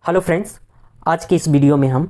Hello friends, आज के इस वीडियो में हम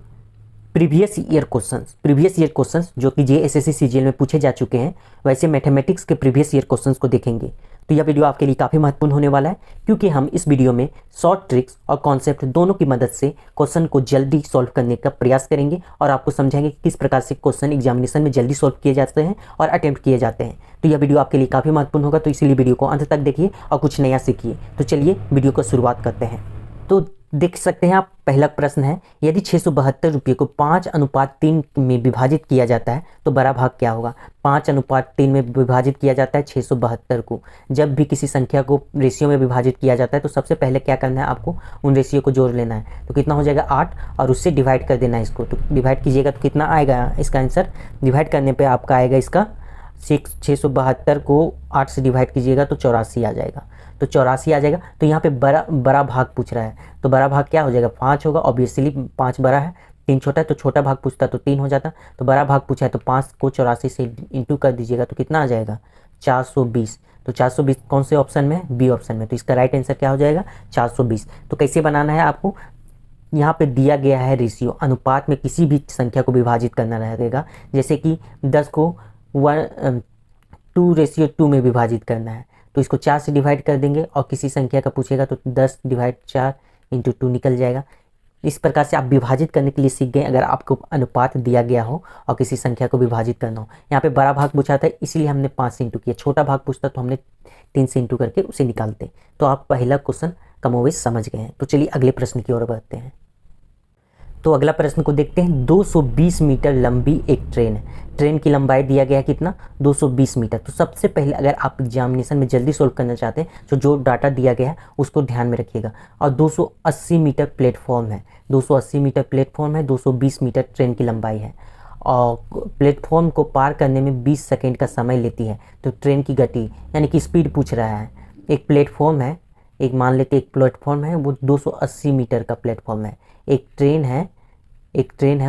प्रीवियस ईयर क्वेश्चंस जो कि जेएसएससी सीजीएल में पूछे जा चुके हैं, वैसे मैथमेटिक्स के प्रीवियस ईयर क्वेश्चंस को देखेंगे। तो यह वीडियो आपके लिए काफ़ी महत्वपूर्ण होने वाला है, क्योंकि हम इस वीडियो में शॉर्ट ट्रिक्स और कॉन्सेप्ट दोनों की मदद से क्वेश्चन को जल्दी सॉल्व करने का प्रयास करेंगे और आपको समझाएंगे कि किस प्रकार से क्वेश्चन एग्जामिनेशन में जल्दी सॉल्व किए जाते हैं और अटेम्प्ट किए जाते हैं। तो यह वीडियो आपके लिए काफ़ी महत्वपूर्ण होगा, तो इसीलिए वीडियो को अंत तक देखिए और कुछ नया सीखिए। तो चलिए वीडियो को शुरुआत करते हैं। तो देख सकते हैं आप, पहला प्रश्न है, यदि 672 रुपये को 5:3 में विभाजित किया जाता है तो बड़ा भाग क्या होगा। 5:3 में विभाजित किया जाता है 672 को। जब भी किसी संख्या को रेशियो में विभाजित किया जाता है तो सबसे पहले क्या करना है, आपको उन रेशियो को जोड़ लेना है। तो कितना हो जाएगा 8, और उससे डिवाइड कर देना है इसको। तो डिवाइड कीजिएगा तो कितना आएगा इसका आंसर। डिवाइड करने पर आपका आएगा इसका 672 को 8 से डिवाइड कीजिएगा तो 84 आ जाएगा। तो 84 आ जाएगा। तो यहाँ पे बड़ा भाग पूछ रहा है, तो बड़ा भाग क्या हो जाएगा, 5 होगा। ऑब्वियसली 5 बड़ा है, 3 छोटा है, तो छोटा भाग पूछता तो 3 हो जाता। तो बड़ा भाग पूछा है तो 5 को 84 से इंटू कर दीजिएगा तो कितना आ जाएगा 420। तो 420 कौन से ऑप्शन में है, बी ऑप्शन में। तो इसका राइट आंसर क्या हो जाएगा 420। तो कैसे बनाना है आपको, यहाँ पे दिया गया है रेशियो, अनुपात में किसी भी संख्या को विभाजित करना रहेगा। जैसे कि 10 को 2:2 में विभाजित करना है, तो इसको 4 से डिवाइड कर देंगे, और किसी संख्या का पूछेगा तो 10/4 × 2 निकल जाएगा। इस प्रकार से आप विभाजित करने के लिए सीख गए, अगर आपको अनुपात दिया गया हो और किसी संख्या को विभाजित करना हो। यहाँ पे बड़ा भाग पूछा था इसीलिए हमने 5 से इंटू किया, छोटा भाग पूछता तो हमने 3 से इंटू करके उसे निकालते। तो आप पहला क्वेश्चन कमोवेश समझ गए हैं। तो चलिए अगले प्रश्न की ओर बढ़ते हैं। तो अगला प्रश्न को देखते हैं। 220 मीटर लंबी एक ट्रेन है। ट्रेन की लंबाई दिया गया है कितना, 220 मीटर। तो सबसे पहले अगर आप एग्जामिनेशन में जल्दी सोल्व करना चाहते हैं तो जो डाटा दिया गया है उसको ध्यान में रखिएगा। और 280 मीटर प्लेटफॉर्म है, 280 मीटर प्लेटफॉर्म है, 220 मीटर ट्रेन की लंबाई है, और प्लेटफॉर्म को पार करने में 20 सेकेंड का समय लेती है। तो ट्रेन की गति यानी कि स्पीड पूछ रहा है। एक प्लेटफॉर्म है, एक मान लेते एक प्लेटफॉर्म है, वो 280 मीटर का प्लेटफॉर्म है। एक ट्रेन है,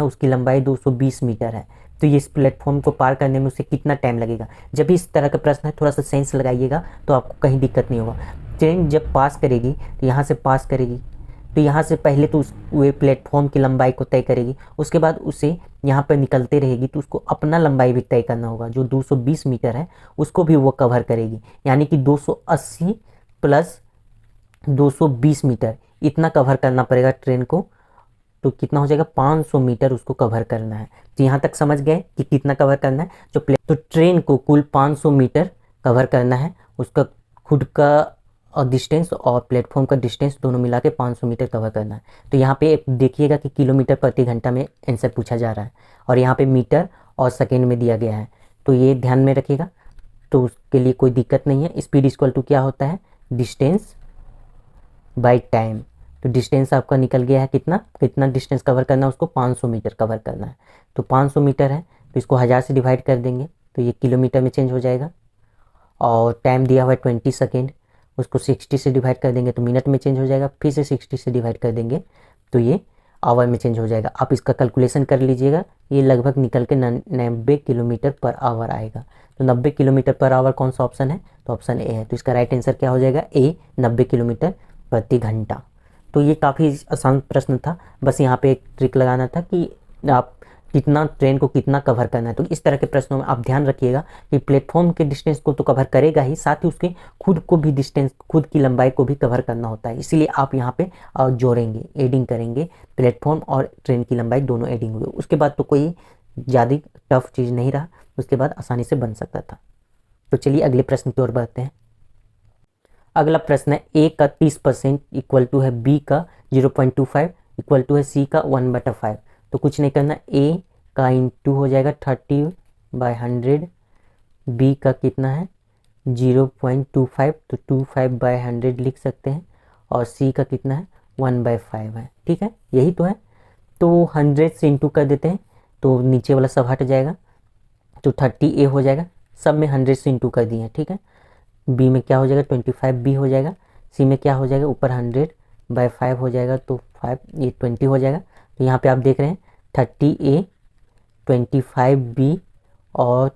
उसकी लंबाई 220 मीटर है। तो ये इस प्लेटफॉर्म को पार करने में उसे कितना टाइम लगेगा। जब भी इस तरह का प्रश्न है थोड़ा सा सेंस लगाइएगा तो आपको कहीं दिक्कत नहीं होगा। ट्रेन जब पास करेगी तो यहाँ से पास करेगी, तो यहाँ से पहले तो वे प्लेटफॉर्म की लंबाई को तय करेगी, उसके बाद उसे यहाँ पर निकलते रहेगी तो उसको अपना लंबाई भी तय करना होगा। जो 220 मीटर है उसको भी वो कवर करेगी, यानी कि 280 प्लस 220 मीटर इतना कवर करना पड़ेगा ट्रेन को। तो कितना हो जाएगा 500 मीटर उसको कवर करना है। तो यहाँ तक समझ गए कि कितना कवर करना है। तो ट्रेन को कुल 500 मीटर कवर करना है, उसका खुद का डिस्टेंस और प्लेटफॉर्म का डिस्टेंस दोनों मिला के 500 मीटर कवर करना है। तो यहाँ पे देखिएगा कि किलोमीटर प्रति घंटा में आंसर पूछा जा रहा है, और यहाँ पे मीटर और सेकेंड में दिया गया है, तो ये ध्यान में रखिएगा। तो उसके लिए कोई दिक्कत नहीं है। स्पीड इक्वल टू क्या होता है, डिस्टेंस बाई टाइम। तो डिस्टेंस आपका निकल गया है, कितना डिस्टेंस कवर करना है उसको, 500 मीटर कवर करना है। तो 500 मीटर है तो इसको 1000 से डिवाइड कर देंगे तो ये किलोमीटर में चेंज हो जाएगा। और टाइम दिया हुआ है 20 सेकेंड, उसको 60 से डिवाइड कर देंगे तो मिनट में चेंज हो जाएगा। फिर से 60 से डिवाइड कर देंगे तो ये आवर में चेंज हो जाएगा। आप इसका कैलकुलेशन कर लीजिएगा, ये लगभग निकल के 90 किलोमीटर पर आवर आएगा। तो 90 किलोमीटर पर आवर कौन सा ऑप्शन है, तो ऑप्शन ए है। तो इसका राइट आंसर क्या हो जाएगा, ए, 90 किलोमीटर प्रति घंटा। तो ये काफ़ी आसान प्रश्न था, बस यहाँ पे एक ट्रिक लगाना था कि आप कितना ट्रेन को कितना कवर करना है। तो इस तरह के प्रश्नों में आप ध्यान रखिएगा कि प्लेटफॉर्म के डिस्टेंस को तो कवर करेगा ही, साथ ही उसके खुद को भी डिस्टेंस, खुद की लंबाई को भी कवर करना होता है। इसीलिए आप यहाँ पे जोड़ेंगे, एडिंग करेंगे, प्लेटफॉर्म और ट्रेन की लंबाई दोनों एडिंग हुए। उसके बाद तो कोई ज़्यादा टफ चीज़ नहीं रहा, उसके बाद आसानी से बन सकता था। तो चलिए अगले प्रश्न की ओर बढ़ते हैं। अगला प्रश्न है, ए का 30% इक्वल टू है बी का 0.25 इक्वल टू है सी का 1/5। तो कुछ नहीं करना, ए का इंटू हो जाएगा 30/100, बी का कितना है 0.25, तो 25/100 लिख सकते हैं, और सी का कितना है 1/5 है। ठीक है, यही तो है। तो 100 से इंटू कर देते हैं तो नीचे वाला सब हट जाएगा, तो 30A हो जाएगा। सब में 100 से इंटू कर दिए, ठीक है। बी में क्या हो जाएगा 25B हो जाएगा, सी में क्या हो जाएगा ऊपर 100/5 हो जाएगा, तो 5 ये 20 हो जाएगा। तो यहाँ पे आप देख रहे हैं 30A 25B और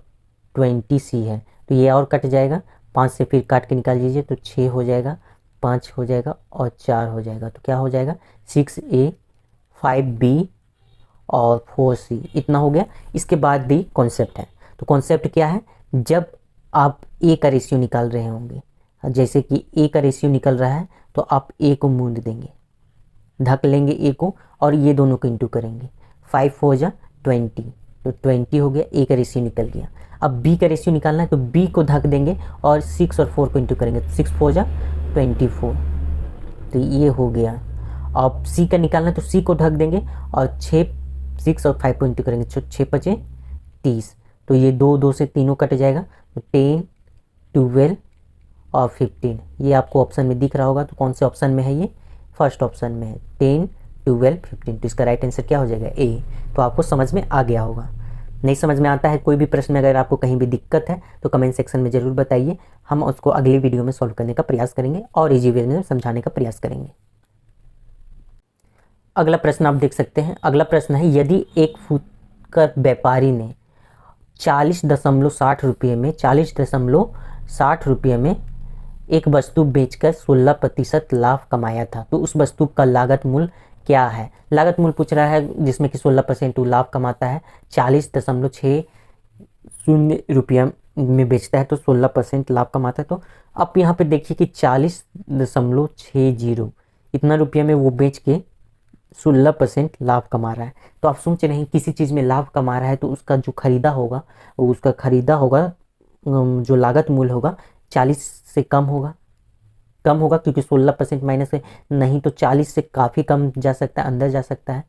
20C है, तो ये और कट जाएगा, 5 से फिर काट के निकाल दीजिए तो 6 हो जाएगा, 5 हो जाएगा और 4 हो जाएगा, तो क्या हो जाएगा 6A 5B और 4C, इतना हो गया। इसके बाद भी कॉन्सेप्ट है, तो कॉन्सेप्ट क्या है, जब आप ए का रेशियो निकाल रहे होंगे, जैसे कि ए का रेशियो निकल रहा है तो आप ए को मूंद देंगे, ढक लेंगे ए को और ये दोनों को इंटू करेंगे, 5 हो जा 20, तो 20 हो गया, ए का रेशियो निकल गया। अब बी का रेशियो निकालना है तो बी को ढक देंगे और 6 और 4 को इंटू करेंगे, तो 6 हो जा 24, तो ये हो गया। अब सी का निकालना है तो सी को ढक देंगे और 6 और 5 को इंटू करेंगे, 6 बचे 30, तो ये 2 से तीनों कट जाएगा, तो 10 12 और 15, ये आपको ऑप्शन में दिख रहा होगा। तो कौन से ऑप्शन में है ये, फर्स्ट ऑप्शन में है, 10 12 15, तो इसका राइट आंसर क्या हो जाएगा ए। तो आपको समझ में आ गया होगा। नहीं समझ में आता है कोई भी प्रश्न में, अगर आपको कहीं भी दिक्कत है तो कमेंट सेक्शन में ज़रूर बताइए, हम उसको अगली वीडियो में सॉल्व करने का प्रयास करेंगे और इजी वे में समझाने का प्रयास करेंगे। अगला प्रश्न आप देख सकते हैं। अगला प्रश्न है, यदि एक फुटकर व्यापारी ने 40.60 रुपये में एक वस्तु बेचकर 16% लाभ कमाया था, तो उस वस्तु का लागत मूल्य क्या है। लागत मूल्य पूछ रहा है जिसमें कि 16% वो लाभ कमाता है, 40.60 रुपया में बेचता है तो 16% लाभ कमाता है। तो अब यहाँ पे देखिए कि 40.60 इतना रुपया में वो बेच के 16% लाभ कमा रहा है। तो आप सोच रहे हैं किसी चीज़ में लाभ कमा रहा है तो उसका जो खरीदा होगा जो लागत मूल्य होगा 40 से कम होगा क्योंकि 16% माइनस है, नहीं तो 40 से काफ़ी कम जा सकता है, अंदर जा सकता है।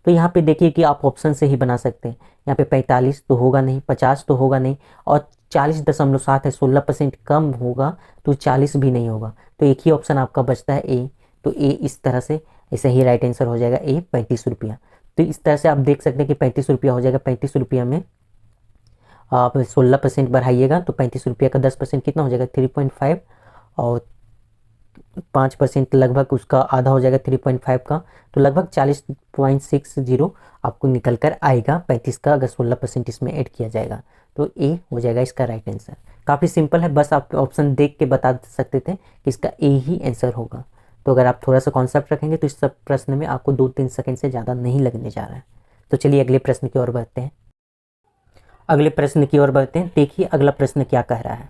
तो यहाँ पे देखिए कि आप ऑप्शन से ही बना सकते हैं। यहाँ पे 45 तो होगा नहीं, 50 तो होगा नहीं, और 40.7 है, 16% कम होगा तो 40 भी नहीं होगा। तो एक ही ऑप्शन आपका बचता है ए। तो ए इस तरह से ऐसे ही राइट आंसर हो जाएगा ए, 35 रुपया। तो इस तरह से आप देख सकते हैं कि 35 रुपया हो जाएगा। 35 रुपया में आप 16% बढ़ाइएगा तो 35 रुपया का 10% कितना हो जाएगा 3.5, और 5% लगभग उसका आधा हो जाएगा 3.5 का, तो लगभग 40.60 आपको निकल कर आएगा 35 का, अगर 16% इसमें ऐड किया जाएगा। तो ए हो जाएगा इसका राइट आंसर। काफ़ी सिंपल है, बस आप ऑप्शन देख के बता सकते थे कि इसका ए ही आंसर होगा। तो अगर आप थोड़ा सा कॉन्सेप्ट रखेंगे तो इस सब प्रश्न में आपको 2-3 सेकंड से ज़्यादा नहीं लगने जा रहा है। तो चलिए अगले प्रश्न की ओर बढ़ते हैं। देखिए अगला प्रश्न क्या कह रहा है।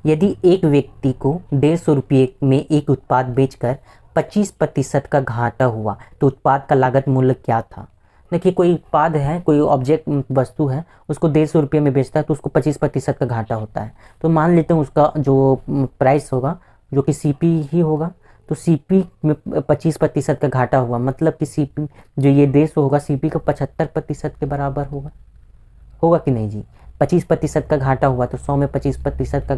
यदि एक व्यक्ति को 150 रुपये में एक उत्पाद बेचकर 25% का घाटा हुआ तो उत्पाद का लागत मूल्य क्या था। देखिए कोई उत्पाद है, कोई ऑब्जेक्ट वस्तु है, उसको 150 रुपये में बेचता है तो उसको 25% का घाटा होता है। तो मान लेते हैं उसका जो प्राइस होगा जो कि सीपी ही होगा, तो सीपी में 25% का घाटा हुआ, मतलब कि सीपी जो ये 150 होगा सीपी का 75% के बराबर होगा कि नहीं जी। 25% का घाटा हुआ तो 100 में 25% का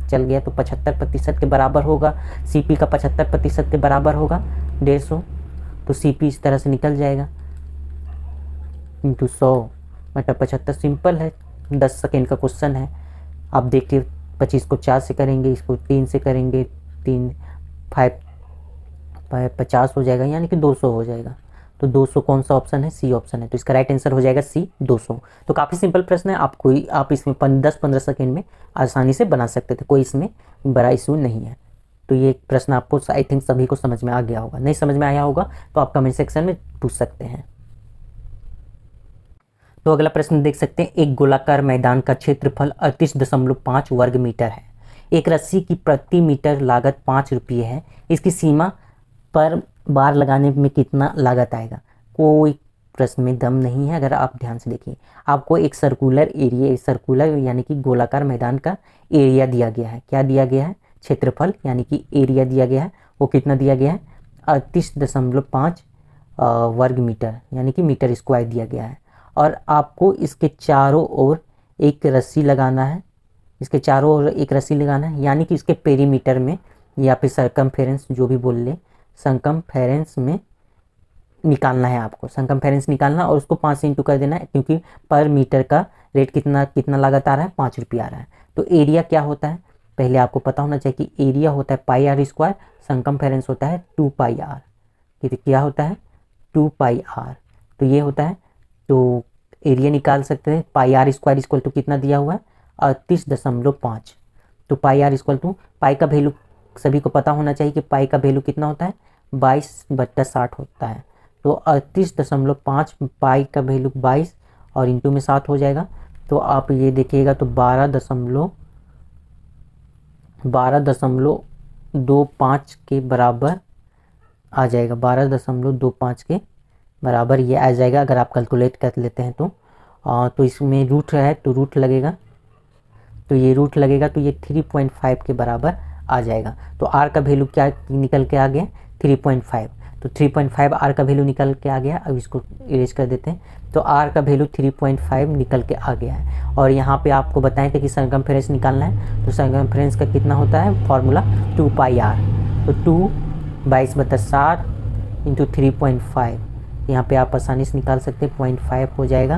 चल गया तो 75% के बराबर होगा। सीपी का 75% के बराबर होगा 150, तो सीपी इस तरह से निकल जाएगा इंटू 100 बटा 75। सिंपल है, 10 सेकेंड का क्वेश्चन है। आप देखिए 25 को 4 से करेंगे, इसको 3 से करेंगे, 3 5 50 हो जाएगा, यानी कि 200 हो जाएगा। तो 200 कौन सा ऑप्शन है, सी ऑप्शन है। तो इसका राइट आंसर हो जाएगा सी 200। तो काफ़ी सिंपल प्रश्न है, आप इसमें 10-15 सेकेंड में आसानी से बना सकते थे, कोई इसमें बड़ा इशू नहीं है। तो ये प्रश्न आपको आई थिंक सभी को समझ में आ गया होगा। नहीं समझ में आया होगा तो आप कमेंट सेक्शन में पूछ सकते हैं। तो अगला प्रश्न देख सकते हैं। एक गोलाकार मैदान का क्षेत्रफल 38.5 वर्ग मीटर है। एक रस्सी की प्रति मीटर लागत 5 रुपये है। इसकी सीमा पर बार लगाने में कितना लागत आएगा। कोई प्रश्न में दम नहीं है, अगर आप ध्यान से देखिए। आपको एक सर्कुलर यानी कि गोलाकार मैदान का एरिया दिया गया है। क्या दिया गया है, क्षेत्रफल यानी कि एरिया दिया गया है। वो कितना दिया गया है 38.5 वर्ग मीटर यानी कि मीटर स्क्वायर दिया गया है। और आपको इसके चारों ओर एक रस्सी लगाना है, यानी कि इसके पेरीमीटर में या फिर सरकमफेरेंस जो भी बोल ले, सरकमफेरेंस में निकालना है आपको। सरकमफेरेंस निकालना और उसको 5 से इंटू कर देना है, क्योंकि पर मीटर का रेट कितना लागत आ रहा है 5 रुपये आ रहा है। तो एरिया क्या होता है पहले आपको पता होना चाहिए कि एरिया होता है पाई आर स्क्वायर, सरकमफेरेंस होता है 2 पाई आर। क्या होता है 2 पाई आर। तो ये होता है, तो एरिया निकाल सकते हैं। पाई आर स्क्वायर इक्वल टू कितना दिया हुआ है 38.5। तो पाई आर इक्वल टू पाई का वैल्यू सभी को पता होना चाहिए कि पाई का वैल्यू कितना होता है, 22/60 होता है। तो 38.5 पाई का वैल्यू 22 और इंटू में 7 हो जाएगा। तो आप ये देखिएगा तो 12.25 के बराबर आ जाएगा, 12.25 के बराबर ये आ जाएगा अगर आप कैलकुलेट कर लेते हैं तो। तो इसमें रूट है तो रूट लगेगा, तो ये रूट लगेगा तो ये 3.5 के बराबर आ जाएगा। तो आर का वैल्यू क्या निकल के आ गया, 3.5। तो 3.5 आर का वैल्यू निकल के आ गया। अब इसको इरेज कर देते हैं। तो आर का वैल्यू 3.5 निकल के आ गया है। और यहाँ पे आपको बताएं थे कि सरकमफ्रेंस निकालना है, तो सरकमफ्रेंस का कितना होता है फॉर्मूला 2 पाई आर। तो 2 22/60 इंटू 3.5, यहाँ पे आप आसानी से निकाल सकते हैं, 0.5 हो जाएगा।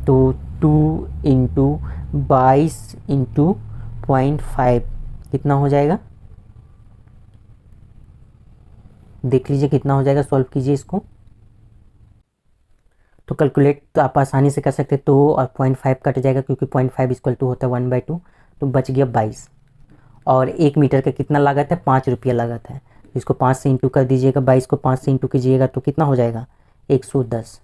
तो 2 इंटू 22 इंटू 0.5 कितना हो जाएगा, देख लीजिए कितना हो जाएगा, सॉल्व कीजिए इसको। तो कैलकुलेट तो आप आसानी से कर सकते हैं। तो और 0.5 कट जाएगा क्योंकि 0.5 इक्वल टू होता है 1/2, तो बच गया 22। और 1 मीटर का कितना लागत है, 5 रुपया लागत है। इसको 5 से इंटू कर दीजिएगा, 22 को 5 से इंटू कीजिएगा तो कितना हो जाएगा 110।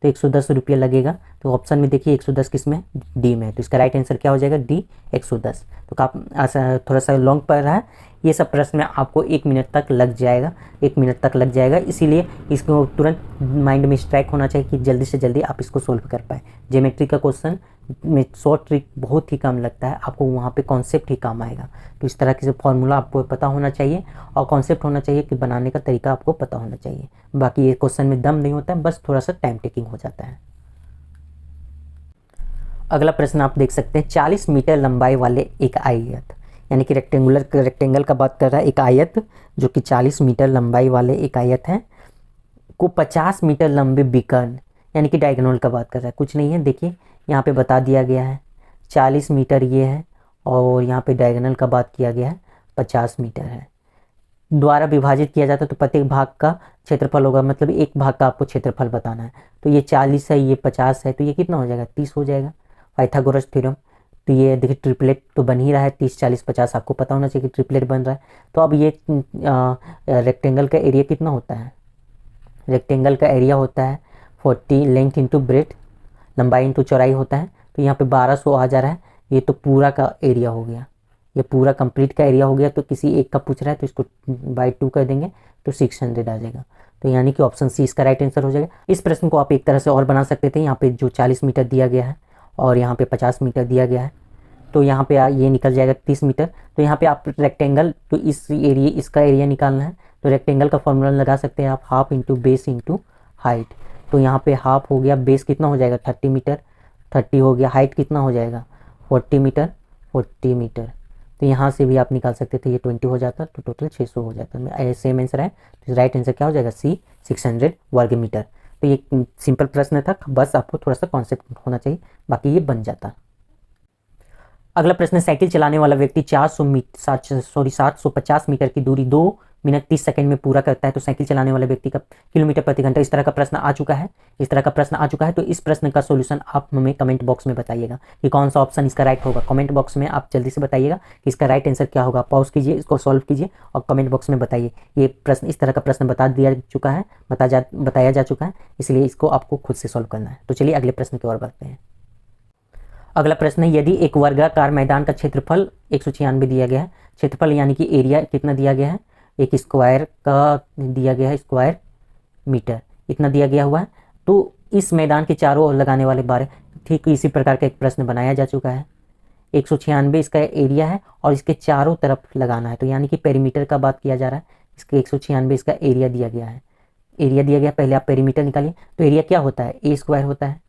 तो 110 रुपया लगेगा। तो ऑप्शन में देखिए 110 किस में, डी में। तो इसका राइट आंसर क्या हो जाएगा, डी 110। तो थोड़ा सा लॉन्ग पड़ रहा है, ये सब प्रश्न में आपको 1 मिनट तक लग जाएगा, 1 मिनट तक लग जाएगा। इसीलिए इसको तुरंत माइंड में स्ट्राइक होना चाहिए कि जल्दी से जल्दी आप इसको सोल्व कर पाए। ज्योमेट्री का क्वेश्चन में शॉर्ट ट्रिक बहुत ही कम लगता है, आपको वहाँ पे कॉन्सेप्ट ही काम आएगा। तो इस तरह के फॉर्मूला आपको पता होना चाहिए और कॉन्सेप्ट होना चाहिए कि बनाने का तरीका आपको पता होना चाहिए। बाकी ये क्वेश्चन में दम नहीं होता है, बस थोड़ा सा टाइम टेकिंग हो जाता है। अगला प्रश्न आप देख सकते हैं, 40 मीटर लंबाई वाले एक आयत, यानी कि रेक्टेंगल का बात कर रहा है, एक आयत जो कि 40 मीटर लंबाई वाले एक आयत है को 50 मीटर लंबे बीकन, यानी कि डायगोनल का बात कर रहा है। कुछ नहीं है, देखिए यहाँ पे बता दिया गया है 40 मीटर ये है और यहाँ पे डायगोनल का बात किया गया है 50 मीटर है। द्वारा विभाजित किया जाता है तो प्रत्येक भाग का क्षेत्रफल होगा, मतलब एक भाग का आपको क्षेत्रफल बताना है। तो ये 40 है, ये 50 है, तो ये कितना हो जाएगा 30 हो जाएगा, पाइथागोरस थ्योरम। तो ये देखिए ट्रिपलेट तो बन ही रहा है, 30 40 50 आपको पता होना चाहिए कि ट्रिपलेट बन रहा है। तो अब ये रेक्टेंगल का एरिया कितना होता है, रेक्टेंगल का एरिया होता है 40 लेंथ इंटू ब्रेथ, लंबाई इंटू चौड़ाई होता है। तो यहाँ पे 1200 आ जा रहा है, ये तो पूरा का एरिया हो गया, ये पूरा कंप्लीट का एरिया हो गया। तो किसी एक का पूछ रहा है तो इसको बाई 2 कर देंगे तो 600 आ जाएगा। तो यानी कि ऑप्शन सी इसका राइट आंसर हो जाएगा। इस प्रश्न को आप एक तरह से और बना सकते थे, यहाँ पे जो 40 मीटर दिया गया है और यहाँ पे 50 मीटर दिया गया है, तो यहाँ पे ये निकल जाएगा 30 मीटर। तो यहाँ पे आप रेक्टेंगल, तो इस एरिया इसका एरिया निकालना है तो रेक्टेंगल का फॉर्मूला लगा सकते हैं आप, half into base into height. तो यहाँ पे हाफ हो गया, बेस कितना हो जाएगा 30 मीटर, 30 हो गया, हाइट कितना हो जाएगा 40 मीटर, 40 मीटर। तो यहाँ से भी आप निकाल सकते थे, ये 20 हो जाता तो टोटल 600 हो जाता। सेम आंसर है, तो राइट आंसर क्या हो जाएगा सी 600 वर्ग मीटर। तो ये सिंपल प्रश्न था, बस आपको थोड़ा सा कॉन्सेप्ट होना चाहिए, बाकी ये बन जाता। अगला प्रश्न, साइकिल चलाने वाला व्यक्ति 750 मीटर की दूरी 2 मिनट 30 सेकंड में पूरा करता है, तो साइकिल चलाने वाले व्यक्ति का किलोमीटर प्रति घंटा, इस तरह का प्रश्न आ चुका है, इस तरह का प्रश्न आ चुका है। तो इस प्रश्न का सॉल्यूशन आप हमें कमेंट बॉक्स में बताइएगा कि कौन सा ऑप्शन इसका राइट होगा। कमेंट बॉक्स में आप जल्दी से बताइएगा कि इसका राइट आंसर क्या होगा। पॉज कीजिए, इसको सॉल्व कीजिए और कमेंट बॉक्स में बताइए। ये प्रश्न, इस तरह का प्रश्न बताया जा चुका है, इसलिए इसको आपको खुद से सॉल्व करना है। तो चलिए अगले प्रश्न की ओर बढ़ते हैं। अगला प्रश्न है, यदि एक वर्गाकार मैदान का क्षेत्रफल 196 दिया गया है, क्षेत्रफल यानी कि एरिया कितना दिया गया है, एक स्क्वायर का दिया गया है, स्क्वायर मीटर इतना दिया गया हुआ है। तो इस मैदान के चारों ओर लगाने वाले बार, ठीक इसी प्रकार का एक प्रश्न बनाया जा चुका है। 196 इसका एरिया है और इसके चारों तरफ लगाना है, तो यानी कि पेरीमीटर का बात किया जा रहा है। इसके 196 इसका एरिया दिया गया है, एरिया दिया गया, पहले आप पेरीमीटर निकालिए। तो एरिया क्या होता है, ए स्क्वायर होता है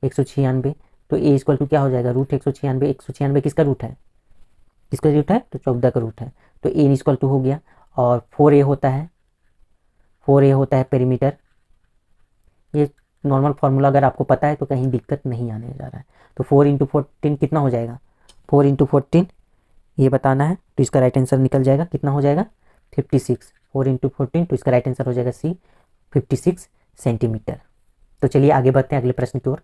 196, तो ए इक्वल टू क्या हो जाएगा रूट 196। 196 किसका रूट है, किसका रूट है, तो 14 का रूट है। तो ए इक्वल टू हो गया। और 4a होता है, 4a होता है पेरीमीटर। ये नॉर्मल फार्मूला अगर आपको पता है तो कहीं दिक्कत नहीं आने जा रहा है। तो 4 इंटू 14 कितना हो जाएगा, 4 इंटू 14 ये बताना है, तो इसका राइट आंसर निकल जाएगा, कितना हो जाएगा 56। 4 इंटू 14, तो इसका राइट आंसर हो जाएगा सी 56 सेंटीमीटर। तो चलिए आगे बढ़ते हैं अगले प्रश्न की ओर।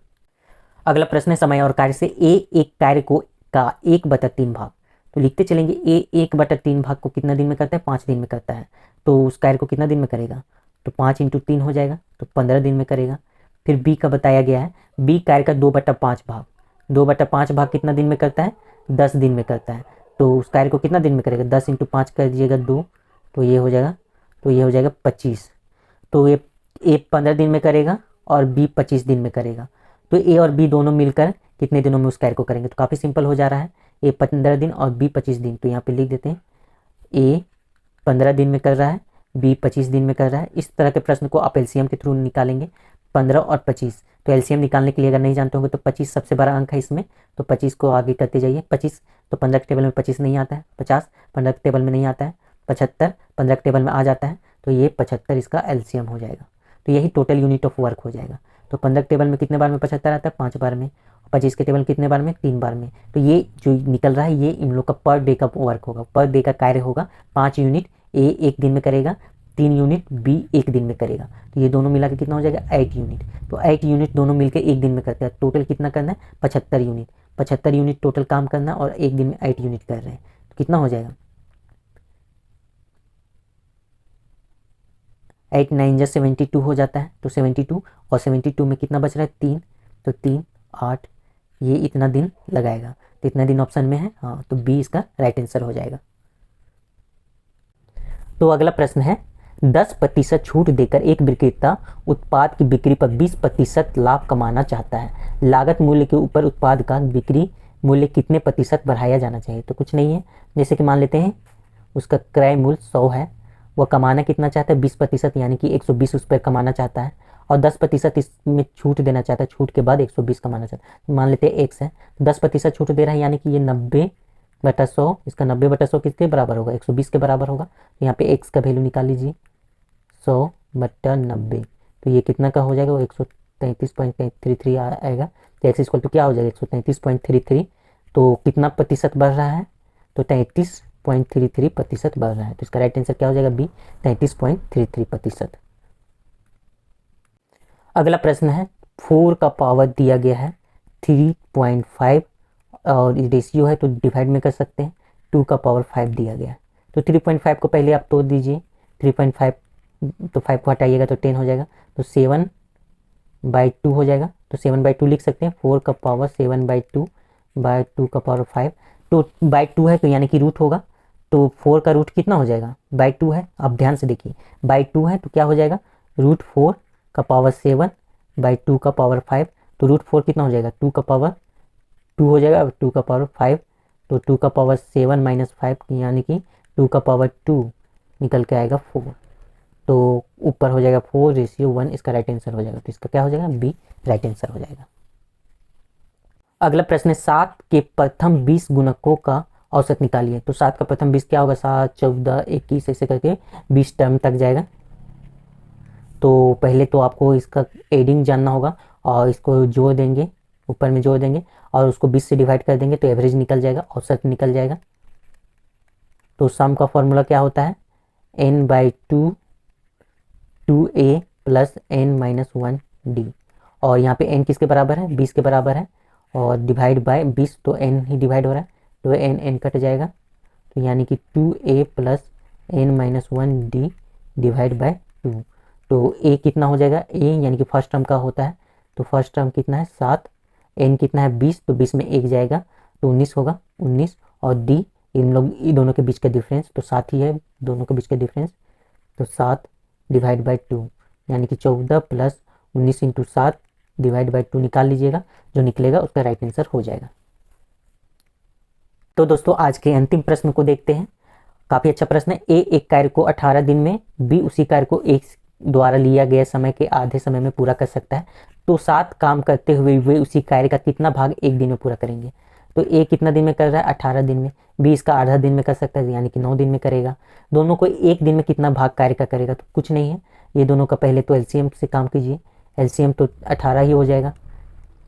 अगला प्रश्न है, समय और कार्य से एक कार्य को का 1/3 भाग, तो लिखते चलेंगे ए 1/3 भाग को कितना दिन में करता है, 5 दिन में करता है। तो उस कार्य को कितना दिन में करेगा, तो 5 × 3 हो जाएगा, तो 15 दिन में करेगा। फिर बी का बताया गया है, बी कार्य का 2/5 भाग, 2/5 भाग कितना दिन में करता है, 10 दिन में करता है। तो उस कार्य को कितना दिन में करेगा, 10 × 5 कर दीजिएगा 2, तो ये हो जाएगा 25। तो ये ए 15 दिन में करेगा और बी 25 दिन में करेगा। तो ए और बी दोनों मिलकर कितने दिनों में उस कार्य को करेंगे, तो काफ़ी सिंपल हो जा रहा है। ए 15 दिन और बी 25 दिन, तो यहाँ पे लिख देते हैं ए 15 दिन में कर रहा है, बी 25 दिन में कर रहा है। इस तरह के प्रश्न को आप एलसीएम के थ्रू निकालेंगे, 15 और 25। तो एलसीएम निकालने के लिए अगर नहीं जानते होंगे तो 25 सबसे बड़ा अंक है इसमें, तो 25 को आगे करते जाइए। 25 तो 15 के टेबल में 25 नहीं आता है, 50 15 के टेबल में नहीं आता है, 75 15 के टेबल में आ जाता है, तो ये 75 इसका एलसीएम हो जाएगा। तो यही टोटल यूनिट ऑफ वर्क हो जाएगा। तो 15 के टेबल में कितने बार में 75 आता है, 5 बार में। 25 के टेबल में कितने बार में, 3 बार में। तो ये जो निकल रहा है ये इन लोग का पर डे का वर्क होगा, पर डे का कार्य होगा। 5 यूनिट ए 1 दिन में करेगा, 3 यूनिट बी 1 दिन में करेगा। तो ये दोनों मिला के कितना हो जाएगा, 8 यूनिट। तो 8 यूनिट दोनों मिलकर 1 दिन में करते हैं। टोटल कितना करना है, 75 यूनिट। 75 यूनिट टोटल काम करना और 1 दिन में 8 यूनिट कर रहे हैं, तो कितना हो जाएगा, 8 9 72 हो जाता है। तो 72 और 72 में कितना बच रहा है, 3, तो 3 8, ये इतना दिन लगाएगा। तो इतना दिन ऑप्शन में है, हाँ, तो बी इसका राइट आंसर हो जाएगा। तो अगला प्रश्न है, 10% छूट देकर एक विक्रेता उत्पाद की बिक्री पर 20% लाभ कमाना चाहता है। लागत मूल्य के ऊपर उत्पाद का बिक्री मूल्य कितने प्रतिशत बढ़ाया जाना चाहिए। तो कुछ नहीं है, जैसे कि मान लेते हैं उसका क्रय मूल्य 100 है, वह कमाना कितना चाहता है, 20%, यानी कि 120 उस पर कमाना चाहता है, और 10% इसमें छूट देना चाहता है, छूट के बाद 120 कमाना चाहता है। मान लेते हैं x है, 10% छूट दे रहा है, यानी कि ये 90/100, इसका 90/100 किसके बराबर होगा, 120 के बराबर होगा। तो यहाँ पे x का वैल्यू निकाल लीजिए, 100/90, तो ये कितना का हो जाएगा, वो 133.33 आएगा। तो x इक्वल टू क्या हो जाएगा, 133.33। तो कितना प्रतिशत बढ़ रहा है, तो 33.33% बढ़ रहा है। तो इसका राइट आंसर क्या हो जाएगा, बी, 33.33%। अगला प्रश्न है, 4 का पावर दिया गया है 3.5 और रेशियो है तो डिवाइड में कर सकते हैं। 2 का पावर 5 दिया गया है, तो 3.5 को पहले आप तोड़ दीजिए। 3.5 तो 5 को हटाइएगा तो 10 हो जाएगा, तो 7/2 हो जाएगा। तो 7/2 लिख सकते हैं, 4 का पावर 7/2 का पावर 5, तो /2 है तो यानी कि रूट होगा। तो 4 का रूट कितना हो जाएगा, /2 है, आप ध्यान से देखिए, /2 है तो क्या हो जाएगा, √4 का पावर 7/2 का पावर 5, तो √4 कितना हो जाएगा, 2 का पावर 2 हो जाएगा, 2 का पावर 5, तो 2 का पावर 7 - 5 यानी कि 2 का पावर 2 निकल के आएगा 4। तो ऊपर हो जाएगा 4:1, इसका राइट आंसर हो जाएगा। तो इसका क्या हो जाएगा, बी राइट आंसर हो जाएगा। अगला प्रश्न है, 7 के प्रथम 20 गुणकों का औसत निकालिए। तो 7 का प्रथम 20 क्या होगा, 7 14 21 ऐसे करके 20 टर्म तक जाएगा। तो पहले तो आपको इसका एडिंग जानना होगा और इसको जोड़ देंगे, ऊपर में जोड़ देंगे और उसको 20 से डिवाइड कर देंगे तो एवरेज निकल जाएगा, औसत निकल जाएगा। तो सम का फॉर्मूला क्या होता है, n/2 2a + n-1d, और यहाँ पे n किसके बराबर है, 20 के बराबर है, और डिवाइड बाय 20 तो n ही डिवाइड हो रहा है, तो n कट जाएगा, तो यानी कि 2a + n-1d डिवाइड बाय 2। तो a कितना हो जाएगा, a यानी कि फर्स्ट टर्म का होता है, तो फर्स्ट टर्म कितना है 7, n कितना है 20, तो 20 में 1 जाएगा तो 19 होगा, 19, और d इन दोनों के बीच का डिफरेंस, तो 7 ही है दोनों के बीच का डिफरेंस, तो 7 डिवाइड बाई 2 यानी कि 14 + 19 × 7 डिवाइड बाई 2 निकाल लीजिएगा, जो निकलेगा उसका राइट आंसर हो जाएगा। तो दोस्तों आज के अंतिम प्रश्न को देखते हैं, काफ़ी अच्छा प्रश्न है। ए एक कार्य को 18 दिन में, बी उसी कार्य को एक द्वारा लिया गया समय के आधे समय में पूरा कर सकता है। तो 7 काम करते हुए वे उसी कार्य का कितना भाग एक दिन में पूरा करेंगे। तो ए कितना दिन में कर रहा है, 18 दिन में, बी इसका आधा दिन में कर सकता है यानी कि 9 दिन में करेगा। दोनों को एक दिन में कितना भाग कार्य का करेगा, तो कुछ नहीं है, ये दोनों का पहले तो एलसीएम से काम कीजिए। एलसीएम तो 18 ही हो जाएगा,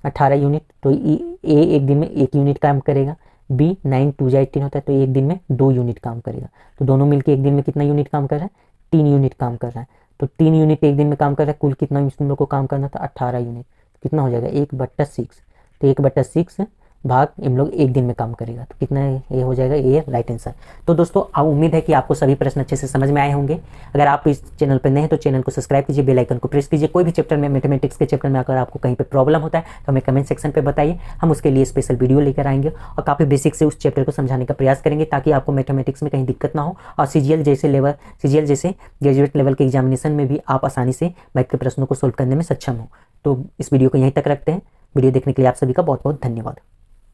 18 यूनिट, तो ए एक दिन में 1 यूनिट काम करेगा, बी 9 2 18 होता है तो एक दिन में 2 यूनिट काम करेगा। तो दोनों मिलकर एक दिन में कितना यूनिट काम कर रहा है, 3 यूनिट काम कर रहा है। तो 3 यूनिट एक दिन में काम कर रहा है, कुल कितना इन लोग को काम करना था, 18 यूनिट, कितना हो जाएगा 1/6। तो 1/6 भाग इन लोग एक दिन में काम करेगा। तो कितना ये हो जाएगा, ये राइट आंसर। तो दोस्तों उम्मीद है कि आपको सभी प्रश्न अच्छे से समझ में आए होंगे। अगर आप इस चैनल पर नए हैं तो चैनल को सब्सक्राइब कीजिए, बेल आइकन को प्रेस कीजिए। कोई भी चैप्टर में, मैथमेटिक्स के चैप्टर में अगर आपको कहीं पे प्रॉब्लम होता है तो हमें कमेंट सेक्शन पे बताइए, हम उसके लिए स्पेशल वीडियो लेकर आएंगे और काफ़ी बेसिक से उस चैप्टर को समझाने का प्रयास करेंगे ताकि आपको मैथमेटिक्स में कहीं दिक्कत ना हो और सीजीएल जैसे ग्रेजुएट लेवल के एग्जामिनेशन में भी आप आसानी से मैथ के प्रश्नों को सोल्व करने में सक्षम हो। तो इस वीडियो को यहीं तक रखते हैं। वीडियो देखने के लिए आप सभी का बहुत बहुत धन्यवाद।